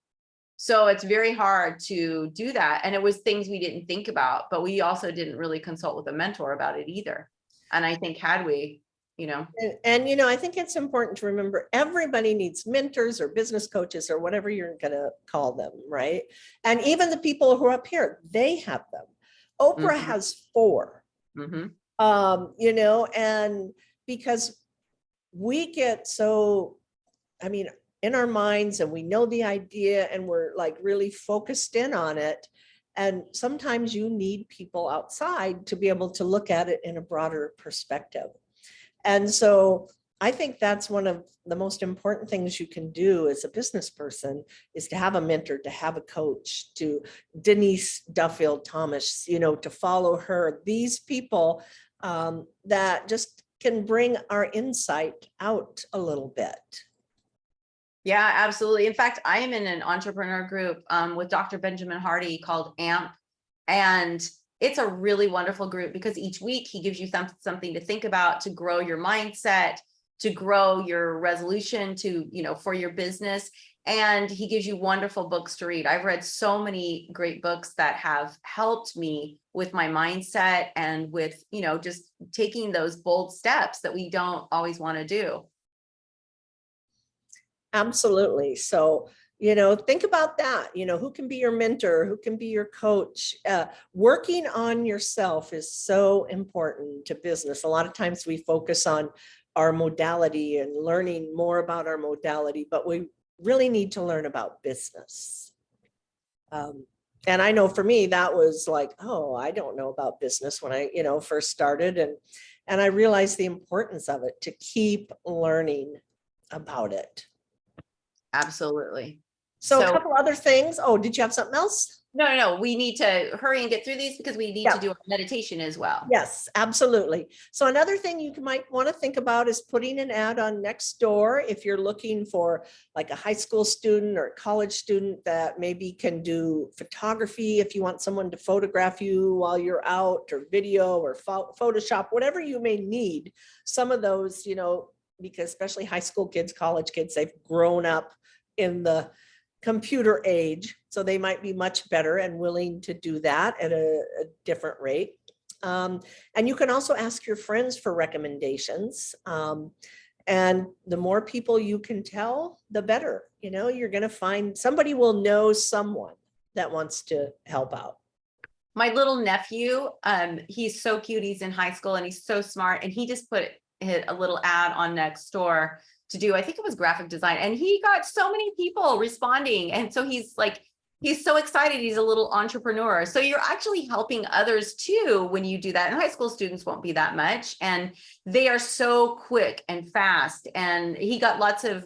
So it's very hard to do that. And it was things we didn't think about, but we also didn't really consult with a mentor about it either. And I think had we, And I think it's important to remember everybody needs mentors or business coaches or whatever you're going to call them, right? And even the people who are up here, they have them. Oprah has 4. And because we get so, in our minds, and we know the idea, and we're like really focused in on it. And sometimes you need people outside to be able to look at it in a broader perspective. And so I think that's one of the most important things you can do as a business person, is to have a mentor, to have a coach, to Denise Duffield Thomas, to follow her. These people that just can bring our insight out a little bit. Yeah, absolutely. In fact, I am in an entrepreneur group with Dr. Benjamin Hardy called AMP. And it's a really wonderful group, because each week he gives you something to think about, to grow your mindset, to grow your resolution for your business. And he gives you wonderful books to read. I've read so many great books that have helped me with my mindset, and with, just taking those bold steps that we don't always want to do. Absolutely. So, think about that. Who can be your mentor? Who can be your coach? Working on yourself is so important to business. A lot of times we focus on our modality and learning more about our modality, but we really need to learn about business. And I know for me, that was like, oh, I don't know about business when I, first started. And I realized the importance of it, to keep learning about it. Absolutely. So a couple other things. Oh, did you have something else? No. We need to hurry and get through these because we need to do our meditation as well. Yes, absolutely. So another thing you might want to think about is putting an ad on Nextdoor if you're looking for like a high school student or a college student that maybe can do photography, if you want someone to photograph you while you're out, or video or Photoshop, whatever you may need. Some of those, because especially high school kids, college kids, they've grown up in the computer age, so they might be much better and willing to do that at a different rate. And you can also ask your friends for recommendations. And the more people you can tell, the better. You're going to find somebody will know someone that wants to help out. My little nephew, he's so cute. He's in high school and he's so smart. And he just hit a little ad on Nextdoor to do, I think it was graphic design, and he got so many people responding. And so he's so excited. He's a little entrepreneur. So you're actually helping others too when you do that. And high school students won't be that much. And they are so quick and fast. And he got lots of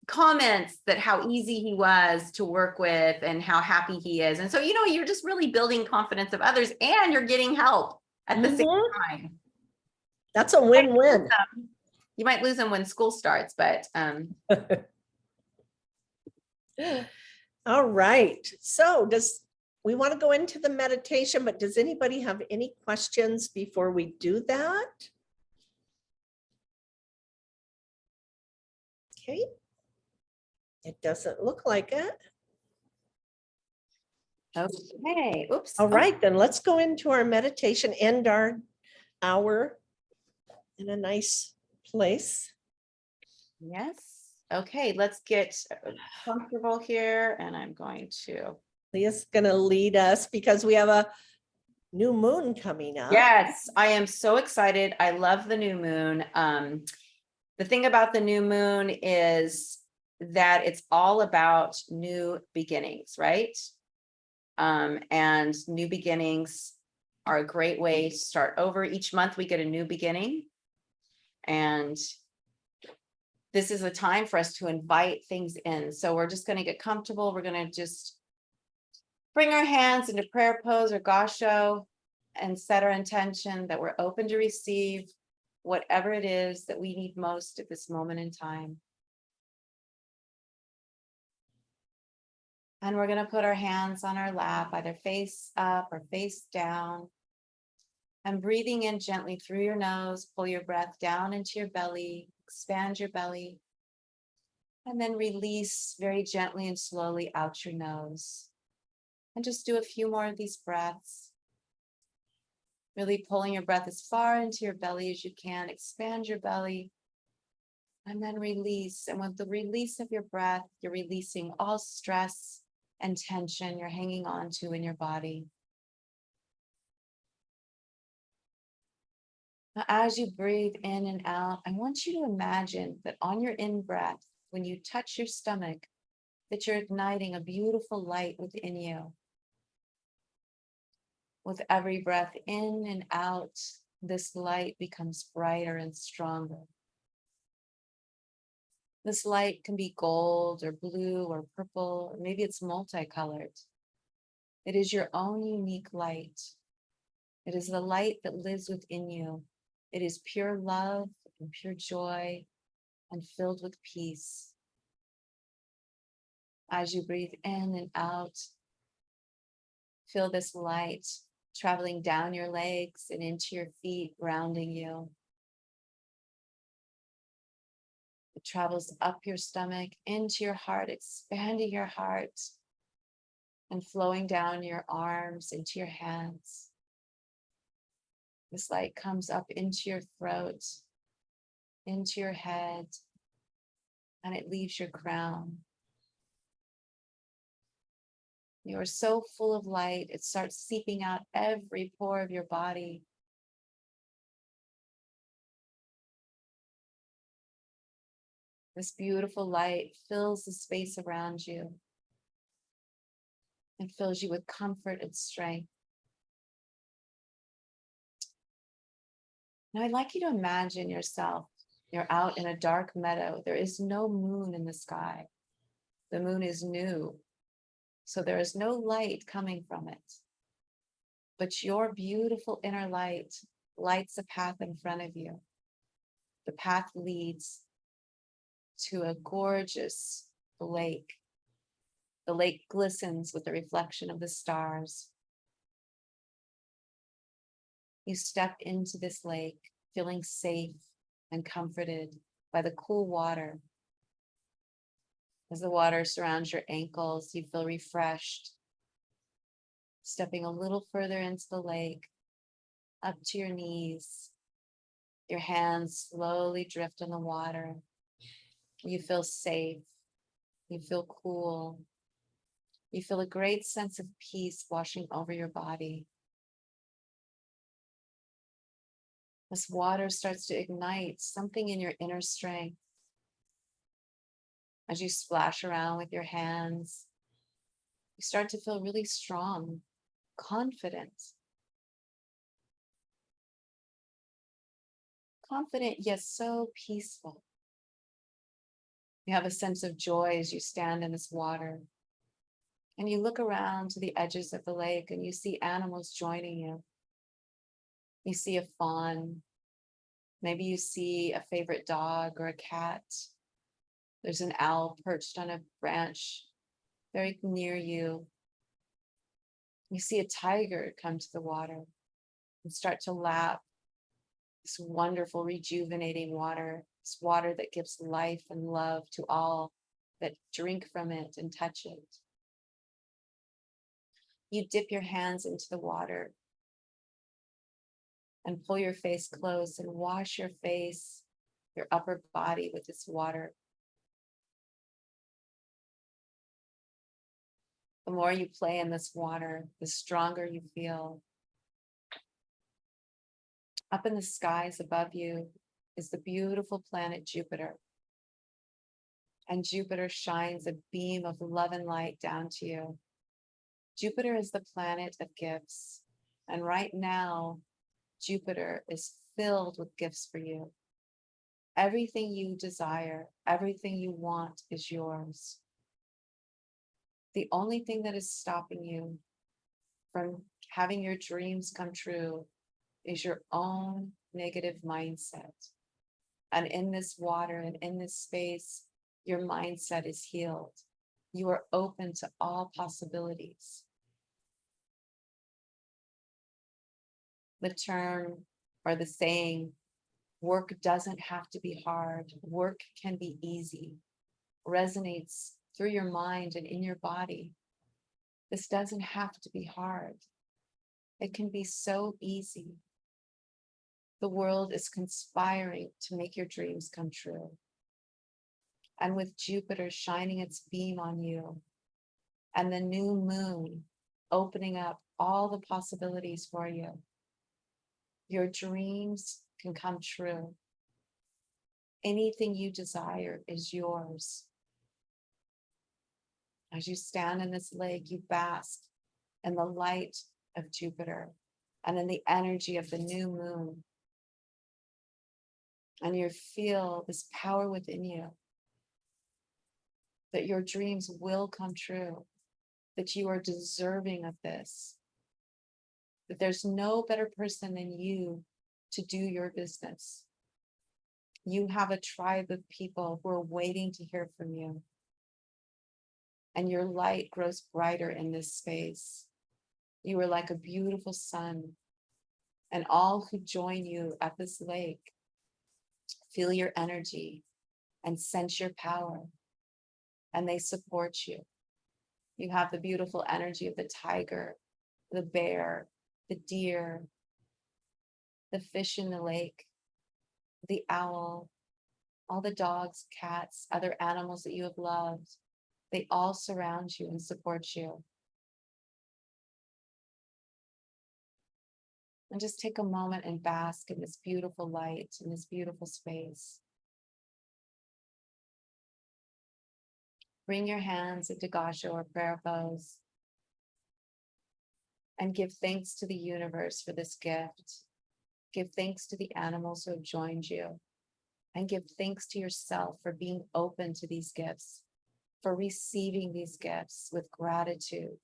comments that how easy he was to work with and how happy he is. And so, you're just really building confidence of others, and you're getting help at the same time. That's a win-win. You might lose them when school starts, but all right. So we want to go into the meditation, but does anybody have any questions before we do that? Okay. It doesn't look like it. okay. Oops. All right, then let's go into our meditation, end our hour in a nice place. Yes. Okay, let's get comfortable here. And I'm going to. Leah's going to lead us because we have a new moon coming up. Yes, I am so excited. I love the new moon. The thing about the new moon is that it's all about new beginnings, right? And new beginnings are a great way to start over. Each month we get a new beginning. And this is a time for us to invite things in. So we're just going to get comfortable. We're going to just bring our hands into prayer pose or gasho and set our intention that we're open to receive whatever it is that we need most at this moment in time. And we're going to put our hands on our lap, either face up or face down. And breathing in gently through your nose, pull your breath down into your belly, expand your belly, and then release very gently and slowly out your nose. And just do a few more of these breaths. Really pulling your breath as far into your belly as you can, expand your belly, and then release. And with the release of your breath, you're releasing all stress and tension you're hanging on to in your body. Now, as you breathe in and out, I want you to imagine that on your in-breath, when you touch your stomach, that you're igniting a beautiful light within you. With every breath in and out, this light becomes brighter and stronger. This light can be gold or blue or purple, or maybe it's multicolored. It is your own unique light. It is the light that lives within you. It is pure love and pure joy and filled with peace. As you breathe in and out, feel this light traveling down your legs and into your feet, grounding you. It travels up your stomach, into your heart, expanding your heart, and flowing down your arms into your hands. This light comes up into your throat, into your head, and it leaves your crown. You are so full of light, it starts seeping out every pore of your body. This beautiful light fills the space around you and fills you with comfort and strength. Now, I'd like you to imagine yourself. You're out in a dark meadow. There is no moon in the sky. The moon is new, so there is no light coming from it. But your beautiful inner light lights a path in front of you. The path leads to a gorgeous lake. The lake glistens with the reflection of the stars. You step into this lake, feeling safe and comforted by the cool water. As the water surrounds your ankles, you feel refreshed. Stepping a little further into the lake, up to your knees. Your hands slowly drift on the water. You feel safe. You feel cool. You feel a great sense of peace washing over your body. This water starts to ignite something in your inner strength. As you splash around with your hands, you start to feel really strong, confident. Confident, yet so peaceful. You have a sense of joy as you stand in this water. And you look around to the edges of the lake and you see animals joining you. You see a fawn. Maybe you see a favorite dog or a cat. There's an owl perched on a branch very near you. You see a tiger come to the water and start to lap this wonderful, rejuvenating water, this water that gives life and love to all that drink from it and touch it. You dip your hands into the water and pull your face close and wash your face, your upper body with this water. The more you play in this water, the stronger you feel. Up in the skies above you is the beautiful planet Jupiter. And Jupiter shines a beam of love and light down to you. Jupiter is the planet of gifts. And right now, Jupiter is filled with gifts for you. Everything you desire, everything you want is yours. The only thing that is stopping you from having your dreams come true is your own negative mindset. And in this water and in this space, your mindset is healed. You are open to all possibilities. The term or the saying, work doesn't have to be hard. Work can be easy, resonates through your mind and in your body. This doesn't have to be hard. It can be so easy. The world is conspiring to make your dreams come true. And with Jupiter shining its beam on you and the new moon opening up all the possibilities for you, your dreams can come true. Anything you desire is yours. As you stand in this lake, you bask in the light of Jupiter and in the energy of the new moon. And you feel this power within you that your dreams will come true, that you are deserving of this, that there's no better person than you to do your business. You have a tribe of people who are waiting to hear from you. And your light grows brighter in this space. You are like a beautiful sun. And all who join you at this lake feel your energy and sense your power. And they support you. You have the beautiful energy of the tiger, the bear, the deer, the fish in the lake, the owl, all the dogs, cats, other animals that you have loved, they all surround you and support you. And just take a moment and bask in this beautiful light, in this beautiful space. Bring your hands into Gasho or prayer pose and give thanks to the universe for this gift. Give thanks to the animals who have joined you, and give thanks to yourself for being open to these gifts, for receiving these gifts with gratitude,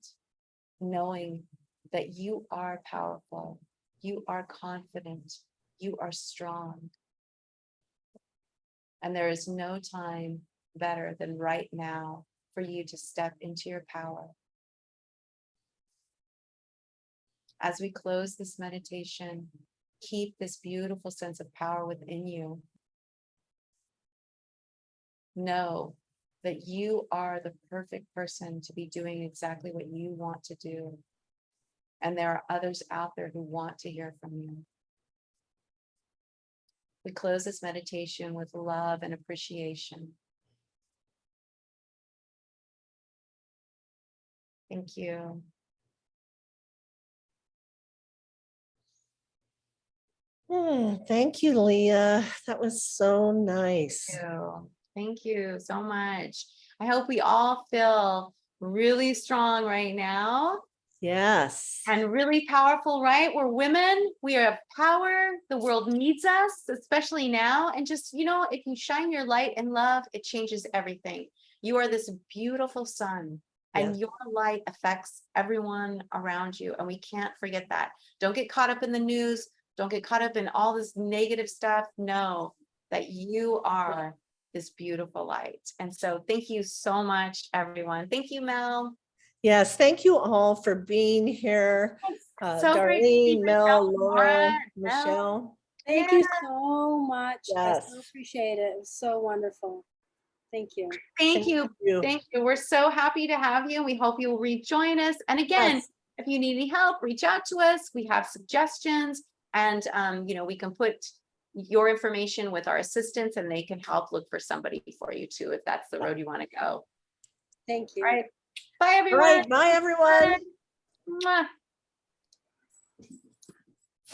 knowing that you are powerful, you are confident, you are strong. And there is no time better than right now for you to step into your power. As we close this meditation, keep this beautiful sense of power within you. Know that you are the perfect person to be doing exactly what you want to do. And there are others out there who want to hear from you. We close this meditation with love and appreciation. Thank you. Thank you, Leah. That was so nice. Thank you so much. I hope we all feel really strong right now Yes. and really powerful, right? We're women, we have power. The world needs us, especially now. And just, if you shine your light and love, it changes everything. You are this beautiful sun, and Yes. your light affects everyone around you. And we can't forget that. Don't get caught up in the news. Don't get caught up in all this negative stuff. Know that you are this beautiful light. And so thank you so much, everyone. Thank you, Mel. Yes, thank you all for being here. So great to see Darlene, Mel, Laura, Mel. Michelle. Thank you so much. I so Yes. appreciate it. It was so wonderful. Thank you. Thank you. Thank you. We're so happy to have you. We hope you'll rejoin us. And again, Yes. if you need any help, reach out to us. We have suggestions, and we can put your information with our assistants, and they can help look for somebody for you too, if that's the road you want to go. Thank you. All right. Bye, All everyone. right. Bye, everyone. Mwah.